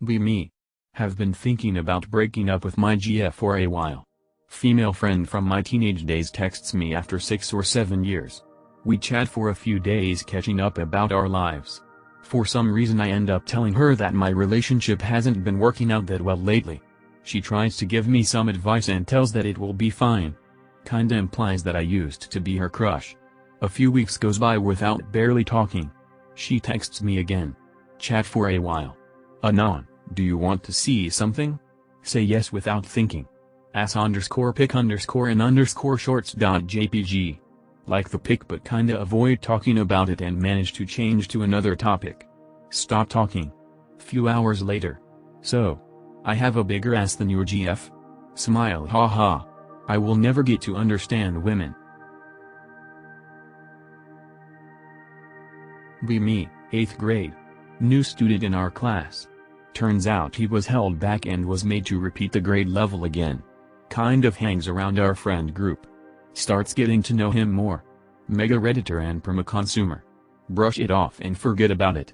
Be me. Have been thinking about breaking up with my GF for a while. Female friend from my teenage days texts me after 6 or 7 years. We chat for a few days catching up about our lives. For some reason I end up telling her that my relationship hasn't been working out that well lately. She tries to give me some advice and tells that it will be fine. Kinda implies that I used to be her crush. A few weeks goes by without barely talking. She texts me again. Chat for a while. Anon, do you want to see something? Say yes without thinking. ass_pic_and_shorts.jpg. Like the pic but kinda avoid talking about it and manage to change to another topic. Stop talking. Few hours later. So. I have a bigger ass than your GF? Smile haha. I will never get to understand women. Be me, 8th grade. New student in our class. Turns out he was held back and was made to repeat the grade level again. Kind of hangs around our friend group. Starts getting to know him more. Mega redditor and perma-consumer. Brush it off and forget about it.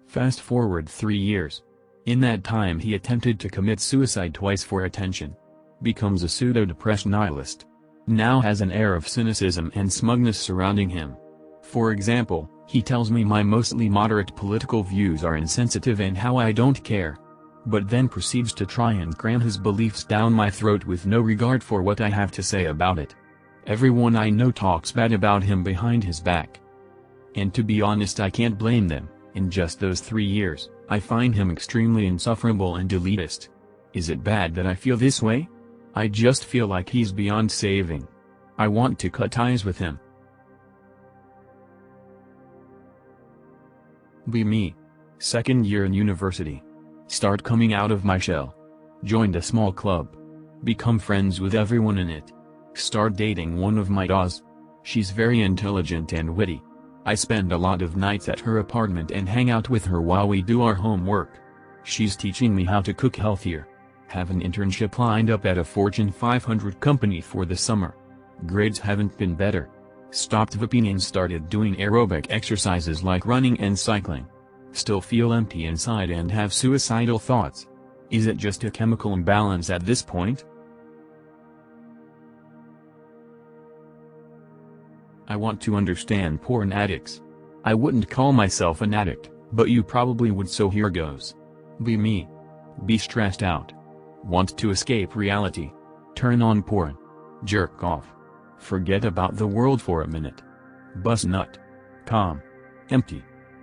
Fast forward 3 years. In that time he attempted to commit suicide twice for attention. Becomes a pseudo-depressed nihilist. Now has an air of cynicism and smugness surrounding him. For example, he tells me my mostly moderate political views are insensitive and how I don't care. But then proceeds to try and cram his beliefs down my throat with no regard for what I have to say about it. Everyone I know talks bad about him behind his back. And to be honest, I can't blame them. In just those 3 years, I find him extremely insufferable and elitist. Is it bad that I feel this way? I just feel like he's beyond saving. I want to cut ties with him. Be me. 2nd year in university. Start coming out of my shell. Joined a small club. Become friends with everyone in it. Start dating one of my DAWs. She's very intelligent and witty. I spend a lot of nights at her apartment and hang out with her while we do our homework. She's teaching me how to cook healthier. Have an internship lined up at a Fortune 500 company for the summer. Grades haven't been better. Stopped vaping and started doing aerobic exercises like running and cycling. Still feel empty inside and have suicidal thoughts. Is it just a chemical imbalance at this point? I want to understand porn addicts. I wouldn't call myself an addict, but you probably would, so here goes. Be me. Be stressed out. Want to escape reality. Turn on porn. Jerk off. Forget about the world for a minute. Bust nut. Calm. Empty.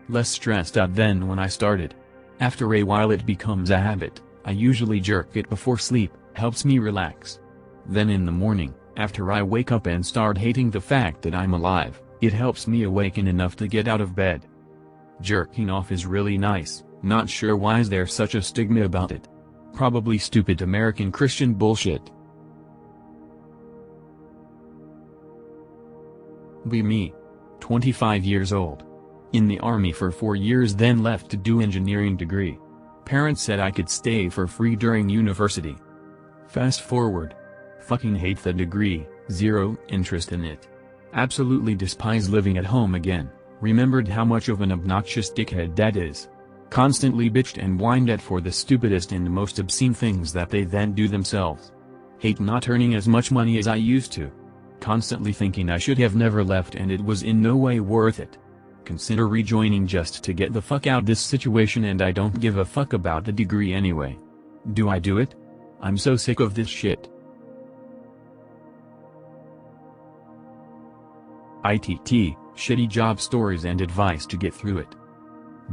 Less stressed out than when I started. After a while it becomes a habit. I usually jerk it before sleep, helps me relax. Then in the morning, after I wake up and start hating the fact that I'm alive, it helps me awaken enough to get out of bed. Jerking off is really nice, not sure why is there such a stigma about it. Probably stupid American Christian bullshit. Be me. 25 years old. In the army for 4 years, then left to do engineering degree. Parents said I could stay for free during university. Fast forward. Fucking hate the degree, zero interest in it. Absolutely despise living at home again, remembered how much of an obnoxious dickhead dad is. Constantly bitched and whined at for the stupidest and most obscene things that they then do themselves. Hate not earning as much money as I used to. Constantly thinking I should have never left and it was in no way worth it. Consider rejoining just to get the fuck out this situation, and I don't give a fuck about the degree anyway. Do I do it? I'm so sick of this shit. ITT, shitty job stories and advice to get through it.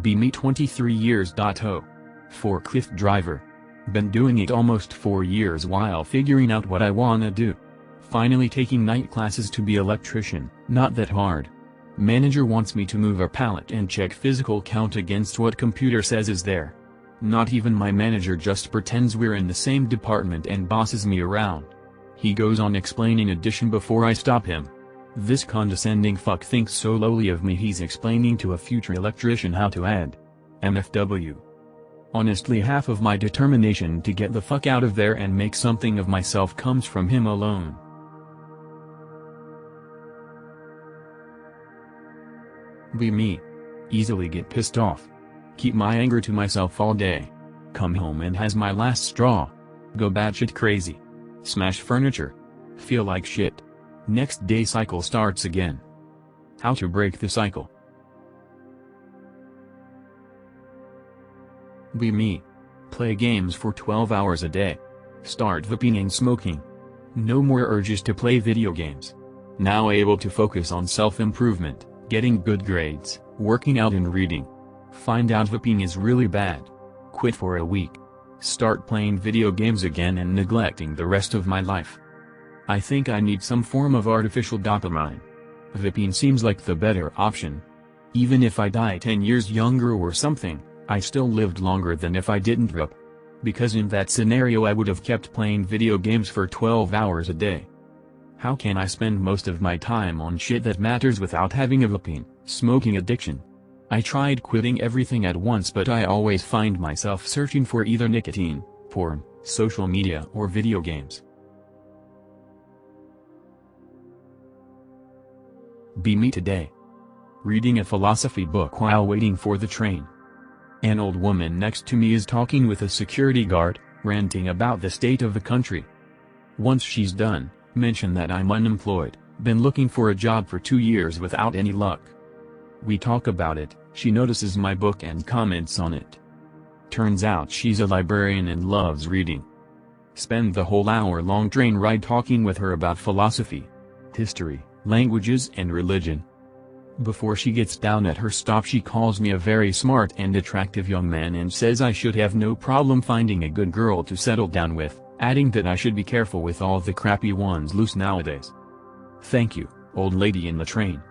Be me 23 years. Forklift driver. Been doing it almost 4 years while figuring out what I wanna do. Finally taking night classes to be electrician, not that hard. Manager wants me to move a pallet and check physical count against what computer says is there. Not even my manager just pretends we're in the same department and bosses me around. He goes on explaining addition before I stop him. This condescending fuck thinks so lowly of me he's explaining to a future electrician how to add. MFW. Honestly, half of my determination to get the fuck out of there and make something of myself comes from him alone. Be me. Easily get pissed off. Keep my anger to myself all day. Come home and has my last straw. Go batshit crazy. Smash furniture. Feel like shit. Next day cycle starts again. How to break the cycle. Be me. Play games for 12 hours a day. Start vaping and smoking. No more urges to play video games. Now able to focus on self-improvement, getting good grades, working out and reading. Find out vaping is really bad. Quit for a week. Start playing video games again and neglecting the rest of my life. I think I need some form of artificial dopamine. Vaping seems like the better option. Even if I die 10 years younger or something, I still lived longer than if I didn't vape. Because in that scenario I would have kept playing video games for 12 hours a day. How can I spend most of my time on shit that matters without having a vaping, smoking addiction? I tried quitting everything at once, but I always find myself searching for either nicotine, porn, social media or video games. Be me today. Reading a philosophy book while waiting for the train. An old woman next to me is talking with a security guard, ranting about the state of the country. Once she's done, mention that I'm unemployed, been looking for a job for 2 years without any luck. We talk about it, she notices my book and comments on it. Turns out she's a librarian and loves reading. Spend the whole hour-long train ride talking with her about philosophy, history, languages and religion. Before she gets down at her stop she calls me a very smart and attractive young man and says I should have no problem finding a good girl to settle down with, adding that I should be careful with all the crappy ones loose nowadays. Thank you, old lady in the train.